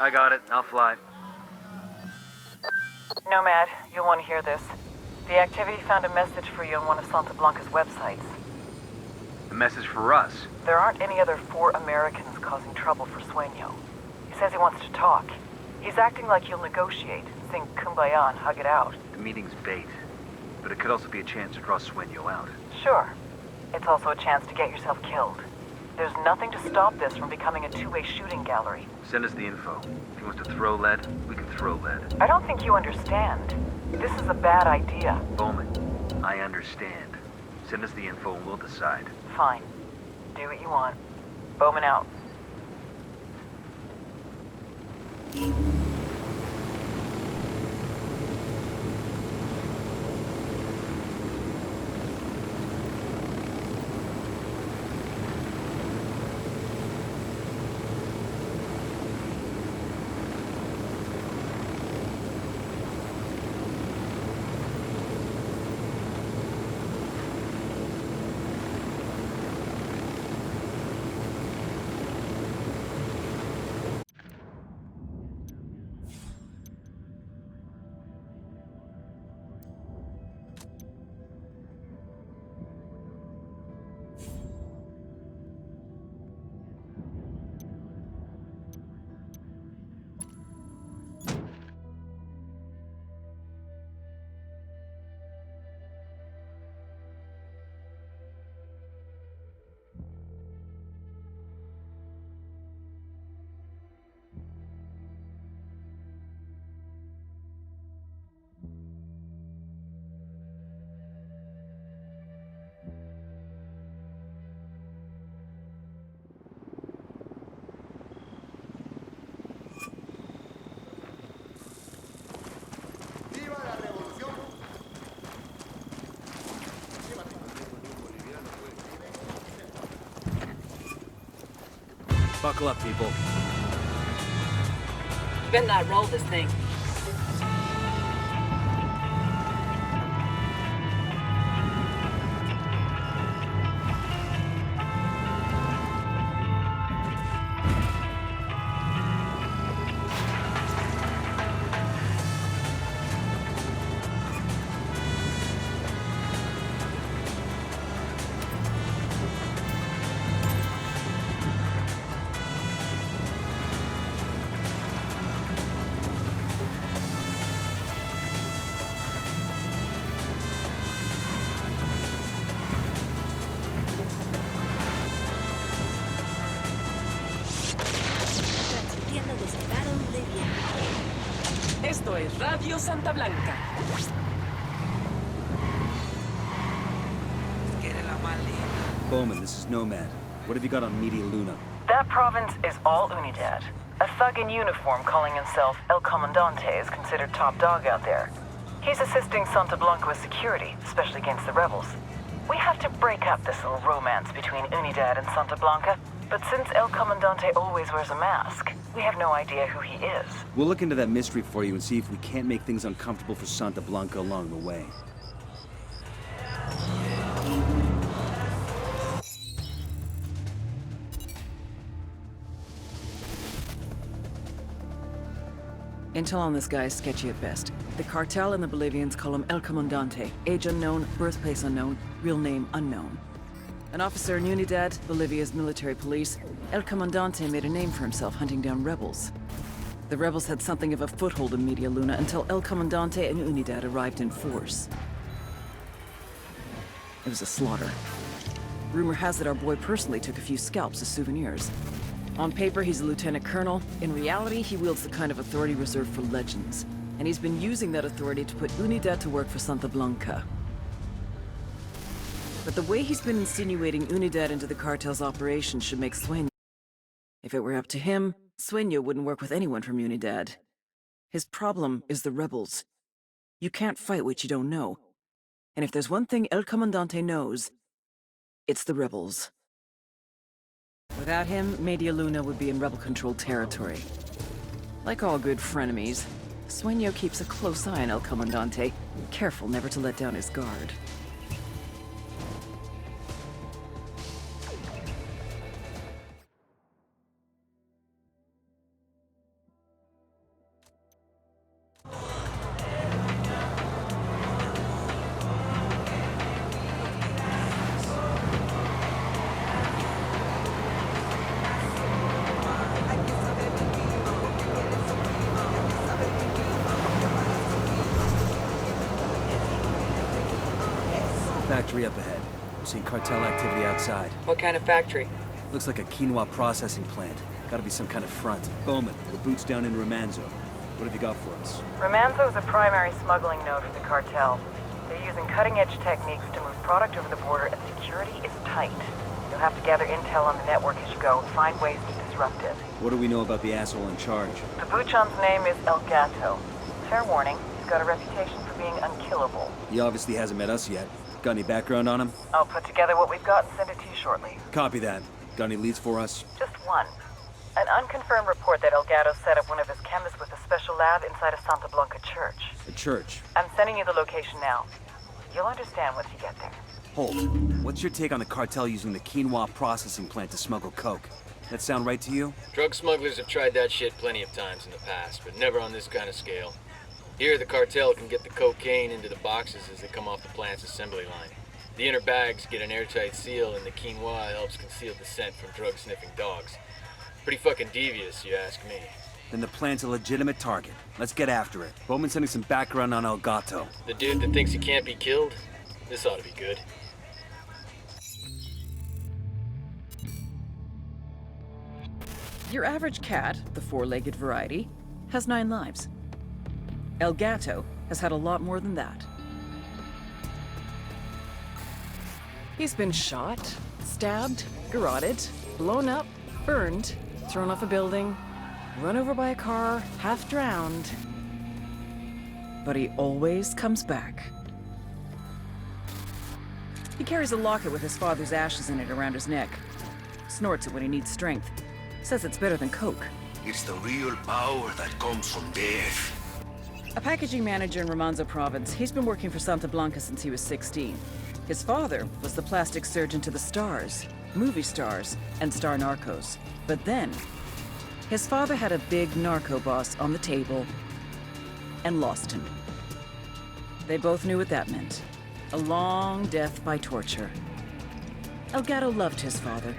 I got it. I'll fly. Nomad, you'll want to hear this. The activity found a message for you on one of Santa Blanca's websites. A message for us. There aren't any other 4 Americans causing trouble for Sueño. He says he wants to talk. He's acting like he'll negotiate, sing Kumbaya and hug it out. The meeting's bait, but it could also be a chance to draw Sueño out. Sure. It's also a chance to get yourself killed. There's nothing to stop this from becoming a two-way shooting gallery. Send us the info. If he wants to throw lead, we can throw lead. I don't think you understand. This is a bad idea. Bowman, I understand. Send us the info and we'll decide. Fine. Do what you want. Bowman out. Buckle up, people. Better not roll this thing. Esto es Radio Santa Blanca. Bowman, this is Nomad. What have you got on Media Luna? That province is all Unidad. A thug in uniform calling himself El Comandante is considered top dog out there. He's assisting Santa Blanca with security, especially against the rebels. We have to break up this little romance between Unidad and Santa Blanca, but since El Comandante always wears a mask, we have no idea who he is. We'll look into that mystery for you and see if we can't make things uncomfortable for Santa Blanca along the way. Intel on this guy is sketchy at best. The cartel and the Bolivians call him El Comandante. Age unknown, birthplace unknown, real name unknown. An officer in Unidad, Bolivia's military police, El Comandante made a name for himself hunting down rebels. The rebels had something of a foothold in Media Luna until El Comandante and Unidad arrived in force. It was a slaughter. Rumor has it our boy personally took a few scalps as souvenirs. On paper, he's a lieutenant colonel. In reality, he wields the kind of authority reserved for legends. And he's been using that authority to put Unidad to work for Santa Blanca. But the way he's been insinuating Unidad into the cartel's operation should make Sueño. If it were up to him, Sueño wouldn't work with anyone from Unidad. His problem is the rebels. You can't fight what you don't know. And if there's one thing El Comandante knows, it's the rebels. Without him, Media Luna would be in rebel-controlled territory. Like all good frenemies, Sueño keeps a close eye on El Comandante, careful never to let down his guard. factory up ahead. I'm seeing cartel activity outside. What kind of factory? Looks like a quinoa processing plant. Gotta be some kind of front. Bowman, the boots down in Romanzo. What have you got for us? Romanzo is a primary smuggling node for the cartel. They're using cutting-edge techniques to move product over the border, and security is tight. You'll have to gather intel on the network as you go and find ways to disrupt it. What do we know about the asshole in charge? The Buchon's name is El Gato. Fair warning, he's got a reputation for being unkillable. He obviously hasn't met us yet. Got any background on him? I'll put together what we've got and send it to you shortly. Copy that. Got any leads for us? Just one. An unconfirmed report that El Gato set up one of his chemists with a special lab inside a Santa Blanca church. A church? I'm sending you the location now. You'll understand once you get there. Hold. What's your take on the cartel using the quinoa processing plant to smuggle coke? That sound right to you? Drug smugglers have tried that shit plenty of times in the past, but never on this kind of scale. Here, the cartel can get the cocaine into the boxes as they come off the plant's assembly line. The inner bags get an airtight seal, and the quinoa helps conceal the scent from drug-sniffing dogs. Pretty fucking devious, you ask me. Then the plant's a legitimate target. Let's get after it. Bowman's sending some background on El Gato. The dude that thinks he can't be killed? This ought to be good. Your average cat, the four-legged variety, has 9 lives. El Gato has had a lot more than that. He's been shot, stabbed, garroted, blown up, burned, thrown off a building, run over by a car, half drowned. But he always comes back. He carries a locket with his father's ashes in it around his neck. Snorts it when he needs strength. Says it's better than coke. It's the real power that comes from death. A packaging manager in Romanzo province, he's been working for Santa Blanca since he was 16. His father was the plastic surgeon to the stars, movie stars, and star narcos. But then, his father had a big narco boss on the table and lost him. They both knew what that meant. A long death by torture. El Gato loved his father,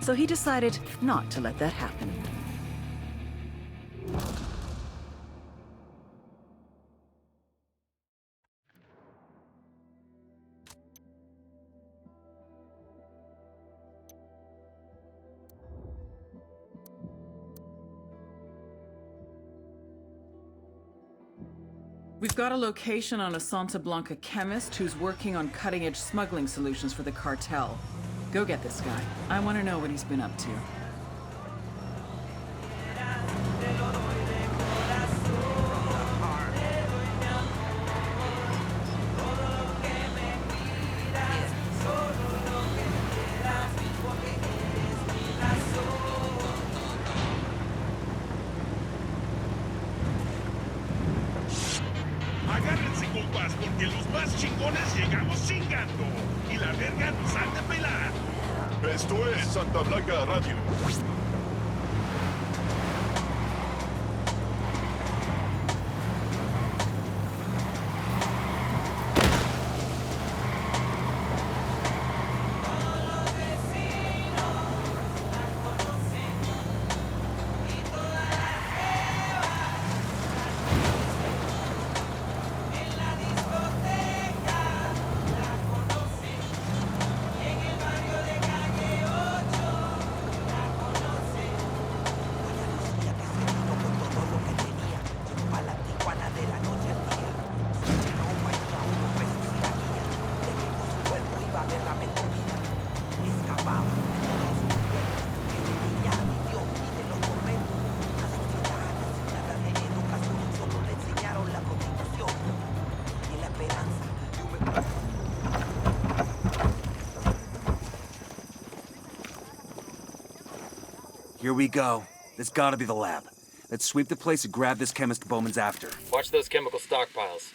so he decided not to let that happen. We've got a location on a Santa Blanca chemist who's working on cutting-edge smuggling solutions for the cartel. Go get this guy. I want to know what he's been up to. Agárrense, compas, porque los más chingones llegamos chingando. Y la verga nos han de pelar. Esto es Santa Blanca Radio. Here we go. This gotta be the lab. Let's sweep the place and grab this chemist Bowman's after. Watch those chemical stockpiles.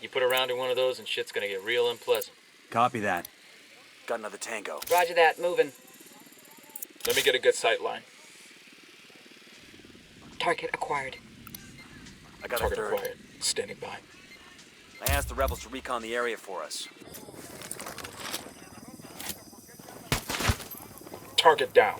You put a round in one of those and shit's gonna get real unpleasant. Copy that. Got another tango. Roger that, moving. Let me get a good sight line. Target acquired. I got Target a third. acquired. Standing by. I asked the rebels to recon the area for us. Target down.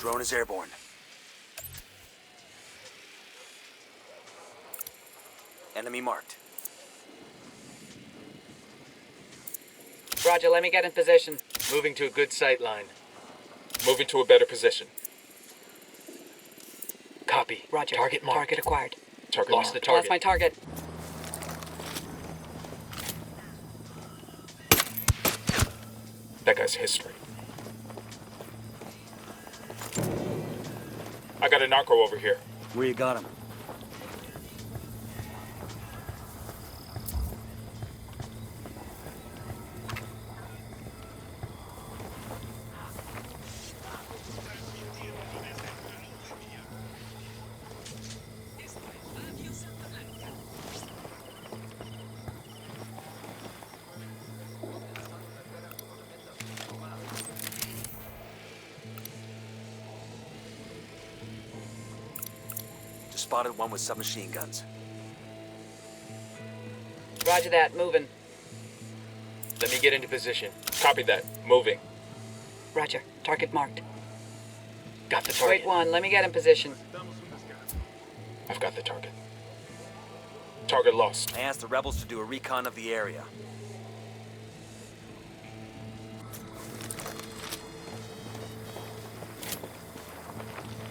Drone is airborne. Enemy marked. Roger, let me get in position. Moving to a good sight line. Moving to a better position. Copy. Roger. Target marked. Target acquired. Target Lost the marked. target. Lost my target. That guy's history. I got a narco over here. Where you got him? Just spotted one with submachine guns. Roger that. Moving. Let me get into position. Copy that. Moving. Roger. Target marked. Got the target. Wait one. Let me get in position. I've got the target. Target lost. I asked the rebels to do a recon of the area.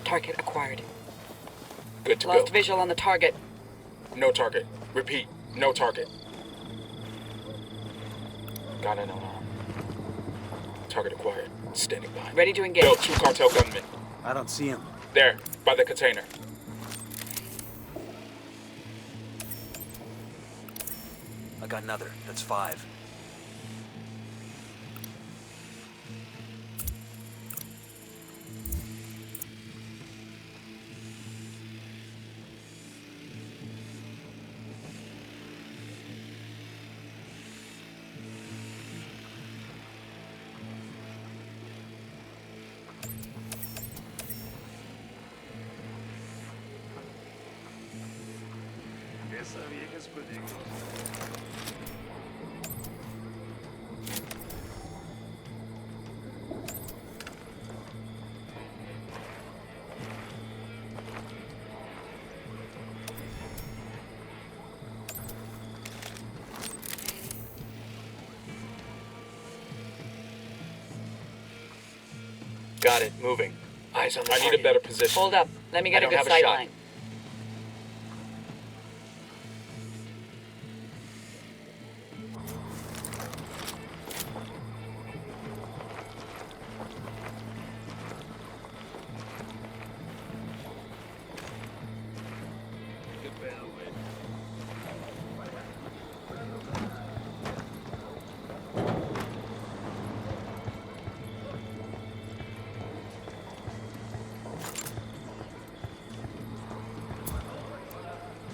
Target acquired. Good to Lost go. visual on the target. No target. Repeat. No target. Got an alarm. Target acquired. Standing by. Ready to engage. Yo, 2 cartel gunmen. I don't see him. There, by the container. I got another. That's 5. Esa vieja es peligrosa. Got it. Moving. Eyes on the I target. need a better position. Hold up. Let me I get a don't good have a sight shot. line.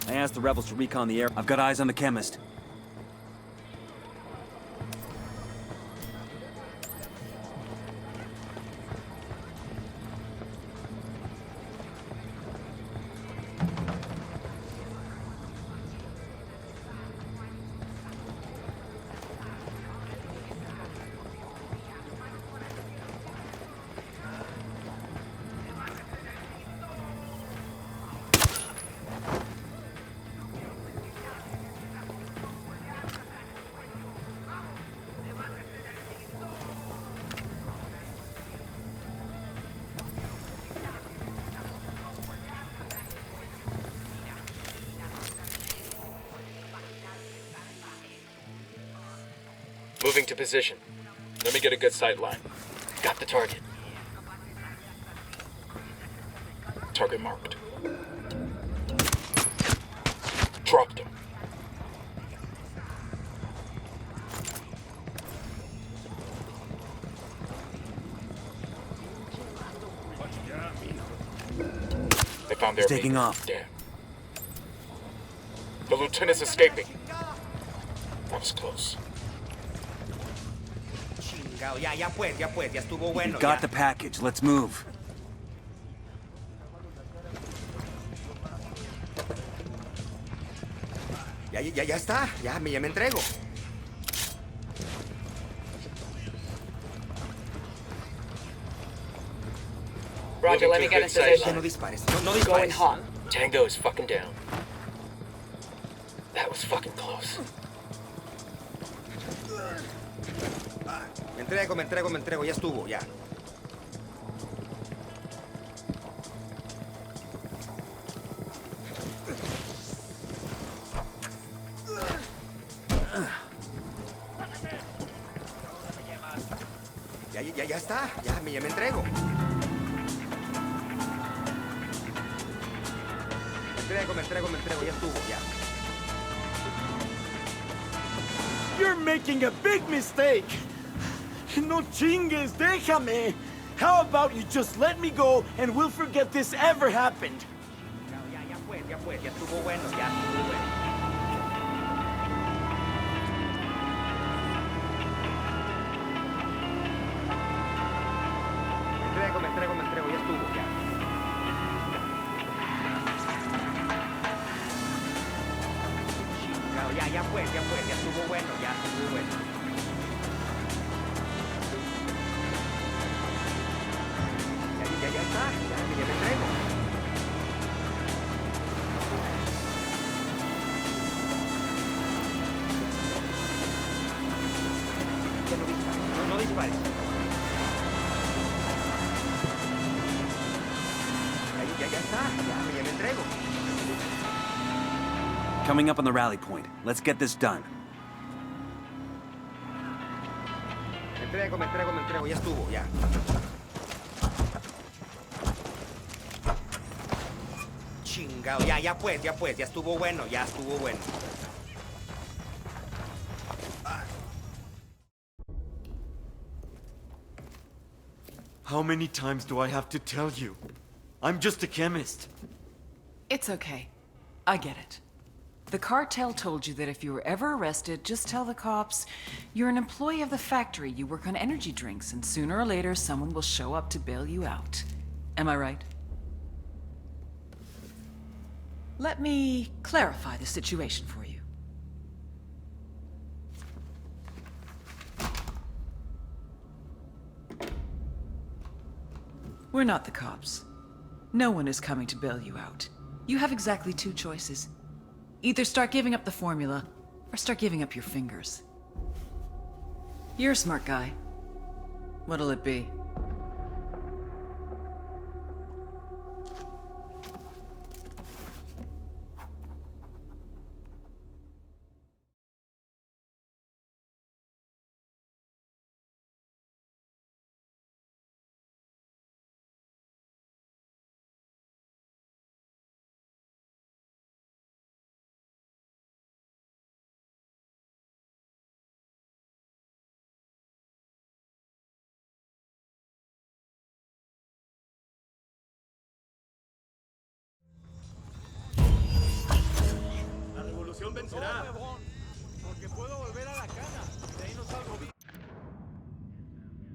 I asked the rebels to recon the area. I've got eyes on the chemist. Moving to position. Let me get a good sight line. Got the target. Target marked. Dropped him. They found their He's taking beacon. off. Damn. The lieutenant's escaping. That was close. Chingado, ya pues, ya estuvo bueno. You got ya. the package. Let's move. Ya está, ya me entrego. Roger, Moving let to me a get in good sight position. No dispares. No Going dispares. hot. Tango is fucking down. That was fucking close. Me entrego. Ya estuvo, ya. Ya está. Ya me entrego. Me entrego. Ya estuvo, ya. You're making a big mistake! No chingues, déjame! How about you just let me go and we'll forget this ever happened? Ya estuvo bueno, ya estuvo bueno. Me entrego, ya estuvo, ya. Chingado, ya estuvo bueno, ya estuvo bueno. Ya está, ya me entrego. Ya no dispares, no dispares. Ya está, ya me entrego. Coming up on the rally point. Let's get this done. Me entrego, ya estuvo, ya. Chingado, ya estuvo bueno, ya estuvo bueno. How many times do I have to tell you? I'm just a chemist. It's okay. I get it. The cartel told you that if you were ever arrested, just tell the cops you're an employee of the factory, you work on energy drinks, and sooner or later someone will show up to bail you out. Am I right? Let me clarify the situation for you. We're not the cops. No one is coming to bail you out. You have exactly two choices. Either start giving up the formula, or start giving up your fingers. You're a smart guy. What'll it be?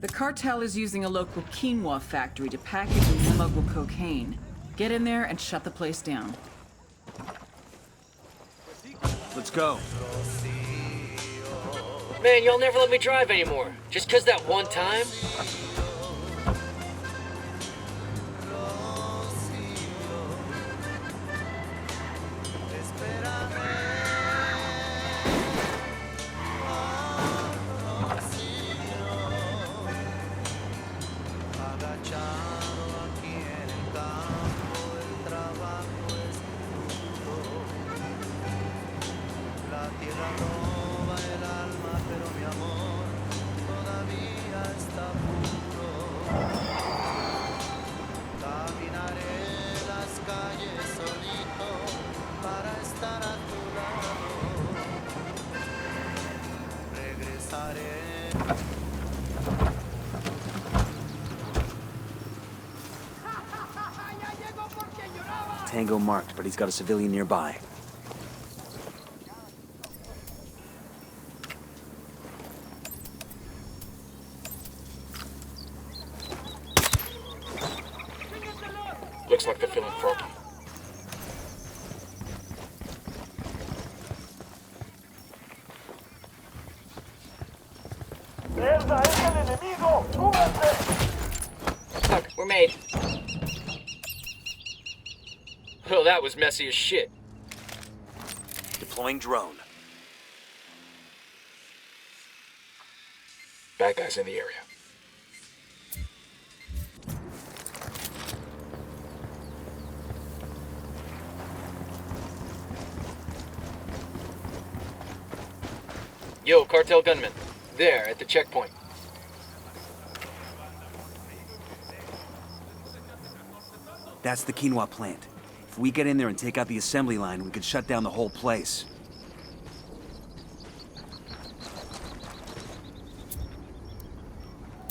The cartel is using a local quinoa factory to package and smuggle cocaine. Get in there and shut the place down. Let's go. Man, y'all never let me drive anymore. Just 'cause that one time? Tango marked, but he's got a civilian nearby. Looks like they're feeling froggy. Look, we're made. Well, that was messy as shit. Deploying drone. Bad guys in the area. Yo, cartel gunman. There, at the checkpoint. That's the quinoa plant. If we get in there and take out the assembly line, we could shut down the whole place.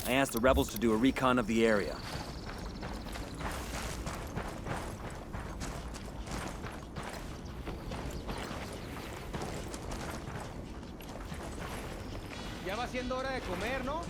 I asked the rebels to do a recon of the area. Ya va siendo hora de comer, ¿no?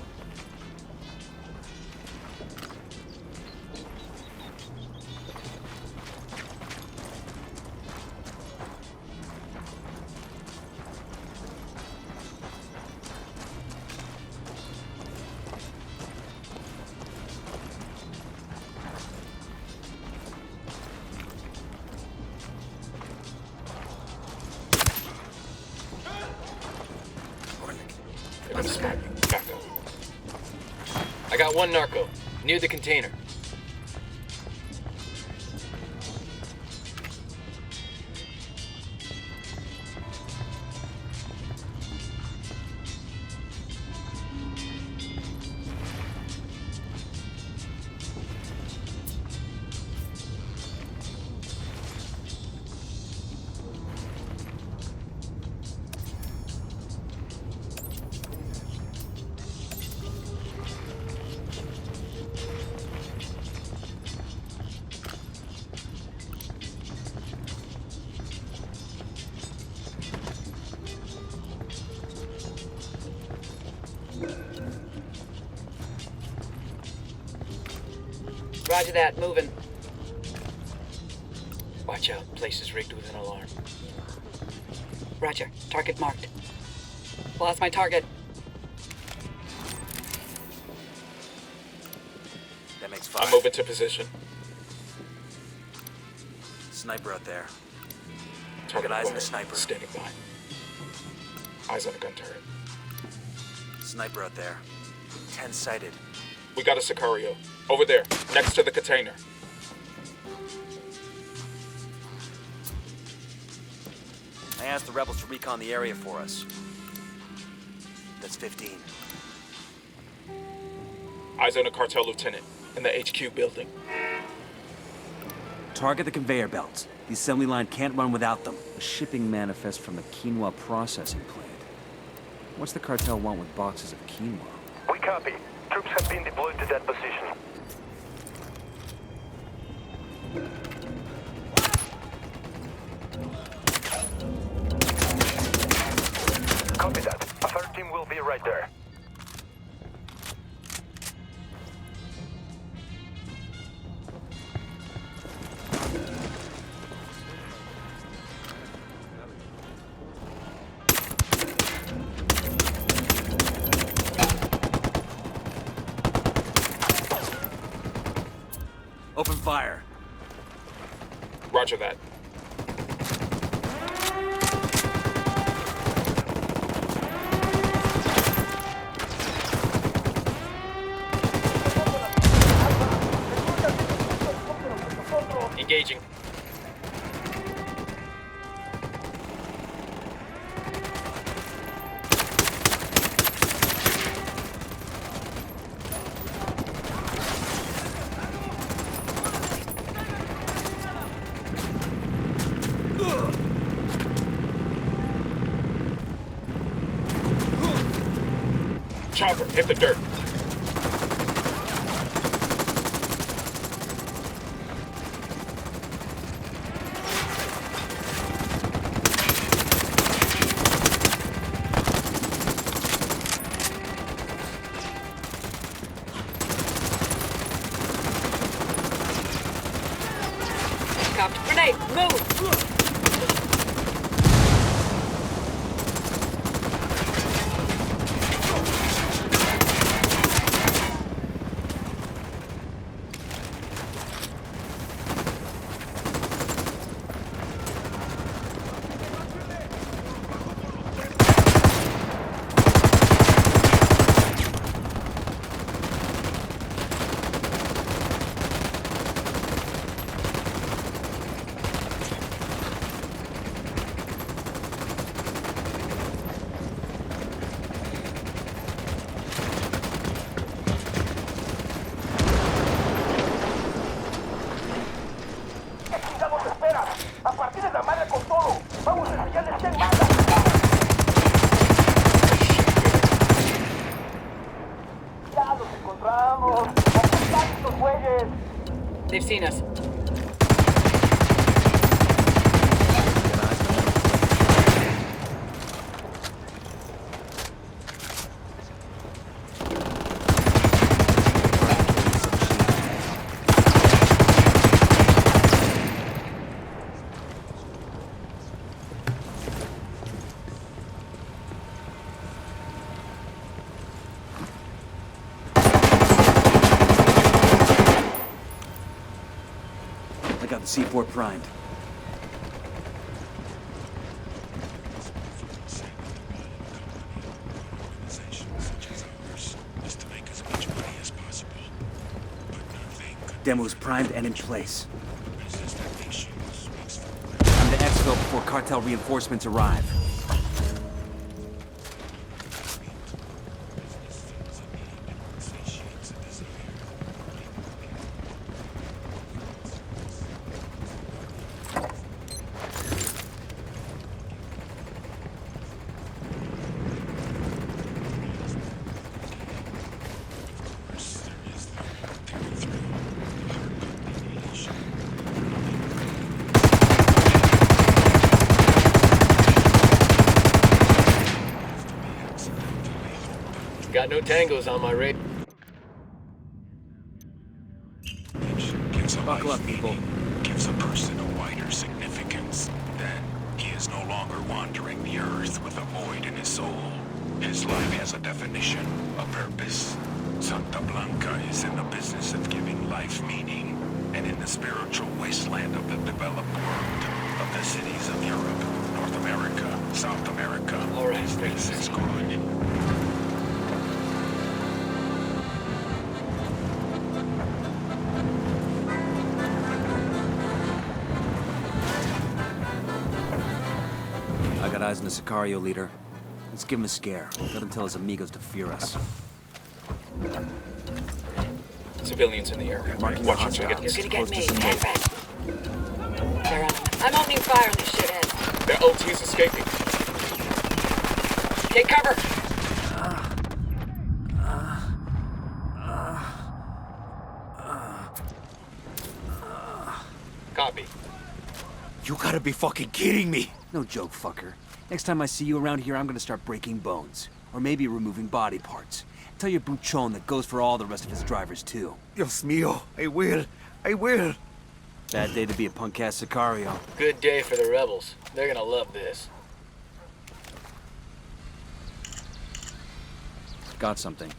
They're gonna smoke. Back up. I got one narco, near the container. Roger that, moving. Watch out, place is rigged with an alarm. Roger, target marked. Lost my target. That makes 5. I'm moving to position. Sniper out there. Target eyes on acquired. the sniper. Standing by. Eyes on the gun turret. Sniper out there. 10 sighted. We got a Sicario. Over there, next to the container. I asked the rebels to recon the area for us. That's 15. Eyes on a cartel lieutenant in the HQ building. Target the conveyor belts. The assembly line can't run without them. A shipping manifest from the quinoa processing plant. What's the cartel want with boxes of quinoa? We copy. Troops have been deployed to that position. Copy that. A third team will be right there. Open fire. Roger that. Engaging. Chopper, hit the dirt. Copped. Grenade, move! They've seen us. I got the C4 primed. Demo's primed and in place. Time to exfil before cartel reinforcements arrive. Got no tangos on my radar. Buckle up, people. Gives a person a wider significance. That he is no longer wandering the earth with a void in his soul. His life has a definition, a purpose. Santa Blanca is in the business of giving life meaning, and in the spiritual wasteland of the developed world, of the cities of Europe, North America, South America. All right, this is good. I got eyes on the Sicario leader. Let's give him a scare. Let him tell his amigos to fear us. Civilians in the area. Marking Watch the out, so I get hostiles. You're gonna Close get to me. some Head back. They're on. I'm opening fire on these shitheads. Their LT's escaping. Take cover. Copy. You gotta be fucking kidding me! No joke, fucker. Next time I see you around here, I'm gonna start breaking bones. Or maybe removing body parts. Tell your buchon that goes for all the rest of his drivers, too. Dios mío, I will. I will. Bad day to be a punk-ass Sicario. Good day for the rebels. They're gonna love this. Got something.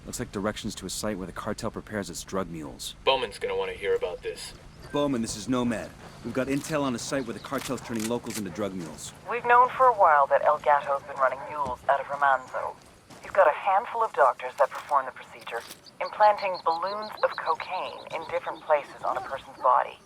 Looks like directions to a site where the cartel prepares its drug mules. Bowman's gonna want to hear about this. Bowman, this is Nomad. We've got intel on a site where the cartel's turning locals into drug mules. We've known for a while that El Gato's been running mules out of Romanzo. He's got a handful of doctors that perform the procedure, implanting balloons of cocaine in different places on a person's body.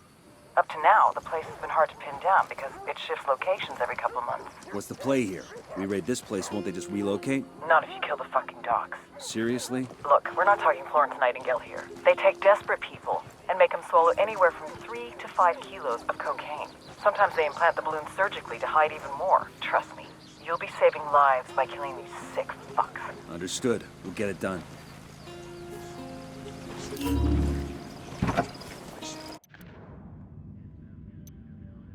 Up to now, the place has been hard to pin down because it shifts locations every couple of months. What's the play here? We raid this place, won't they just relocate? Not if you kill the fucking docs. Seriously? Look, we're not talking Florence Nightingale here. They take desperate people and make them swallow anywhere from 3 to 5 kilos of cocaine. Sometimes they implant the balloons surgically to hide even more. Trust me, you'll be saving lives by killing these sick fucks. Understood. We'll get it done.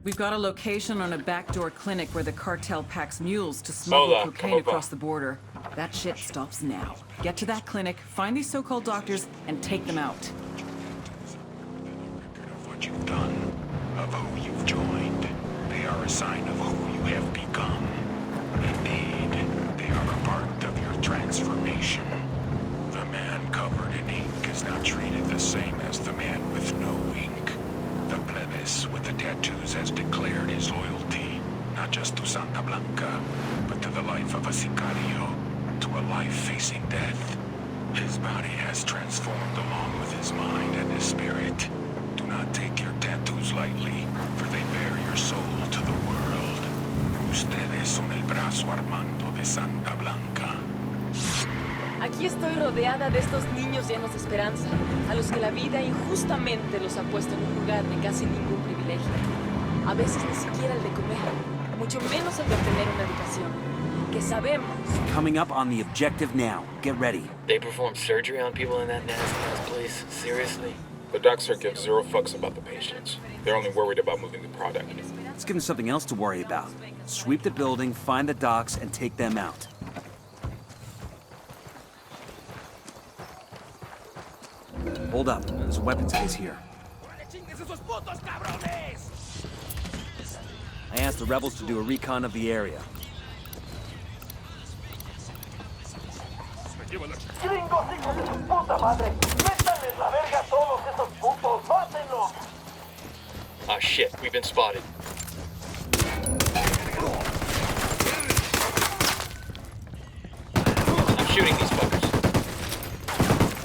We've got a location on a backdoor clinic where the cartel packs mules to smuggle Hola, cocaine ¿cómo va? across the border. That shit stops now. Get to that clinic, find these so-called doctors, and take them out. Of what you've done, of who you've joined. They are a sign of who you have become. Indeed, they are a part of your transformation. The man covered in ink is not treated the same as the man with no ink. The plebis with the tattoos has declared his loyalty, not just to Santa Blanca, but to the life of a sicario, to a life facing death. His body has transformed along with his mind and his spirit. Do not take your tattoos lightly, for they bear your soul to the world. Ustedes son el brazo armando de Santa Blanca. Aquí estoy rodeada de estos niños llenos de esperanza, a los que la vida injustamente los ha puesto en un lugar de casi ningún privilegio. A veces ni siquiera el de comer, mucho menos el de obtener una educación. que sabemos. Coming up on the objective now. Get ready. They perform surgery on people in that nasty-ass place? Seriously? The doctor gives zero fucks about the patients. They're only worried about moving the product. Let's give them something else to worry about. Sweep the building, find the docks, and take them out. Hold up. There's a weapons case here. I asked the rebels to do a recon of the area. Ah, shit. We've been spotted. I'm shooting these fuckers.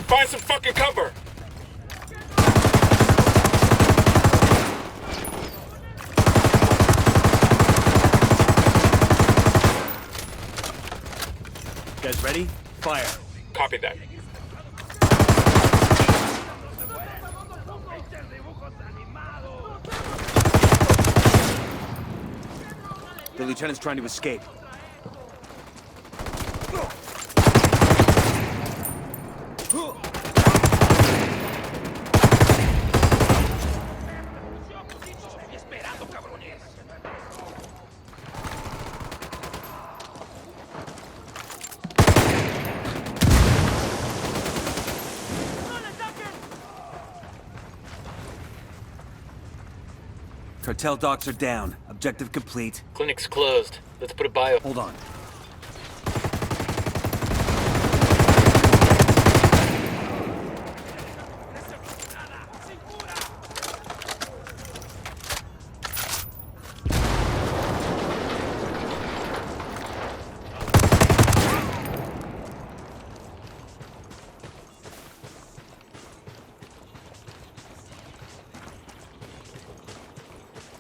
Find some fucking cover! Guys ready? Fire. Copy that. The lieutenant's trying to escape. Cartel docks are down. Objective complete. Clinic's closed. Let's put a bio... Hold on.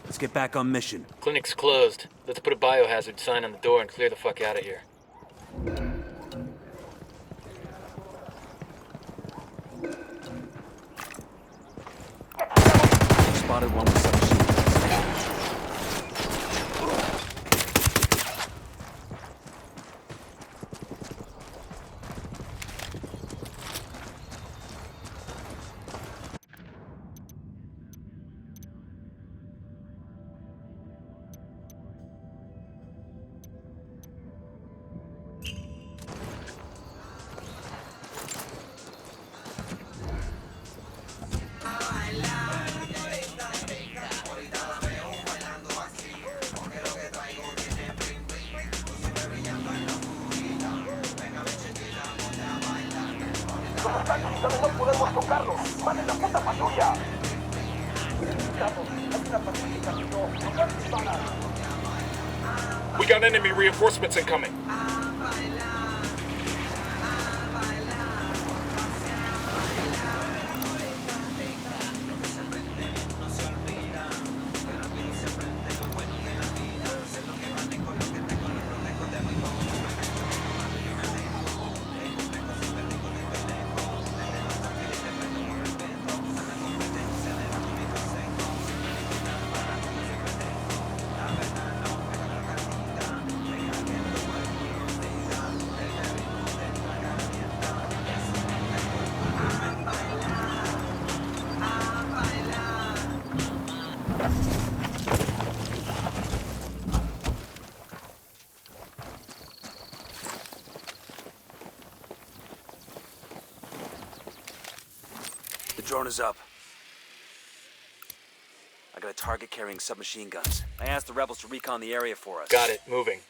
Let's get back on mission. Clinic's closed. Let's put a biohazard sign on the door and clear the fuck out of here. Spotted one with submachine guns. We got enemy reinforcements incoming. The drone is up. I got a target carrying submachine guns. I asked the rebels to recon the area for us. Got it. Moving.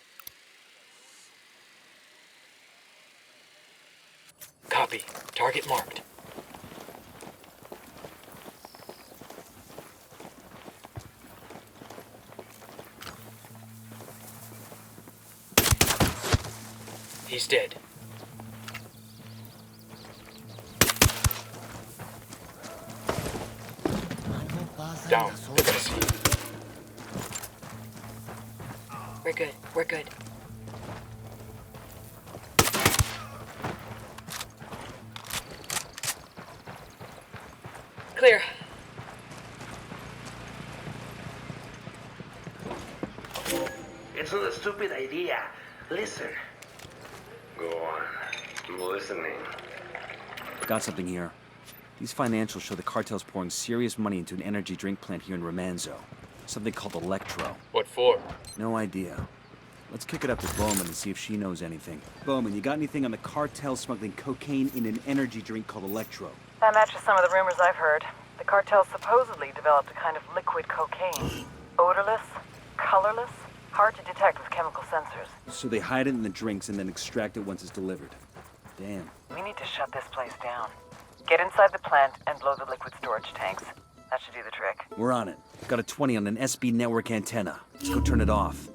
Copy. Target marked. He's dead. Down. They're gonna see you. We're good. We're good. Clear. Es una estúpida idea. Listen. Go on. I'm listening. Got something here. These financials show the cartel's pouring serious money into an energy drink plant here in Romanzo. Something called Electro. What for? No idea. Let's kick it up to Bowman and see if she knows anything. Bowman, you got anything on the cartel smuggling cocaine in an energy drink called Electro? That matches some of the rumors I've heard. The cartel supposedly developed a kind of liquid cocaine. Odorless, colorless, hard to detect with chemical sensors. So they hide it in the drinks and then extract it once it's delivered. Damn. We need to shut this place down. Get inside the plant and blow the liquid storage tanks. That should do the trick. We're on it. Got a 20 on an SB network antenna. Let's go turn it off.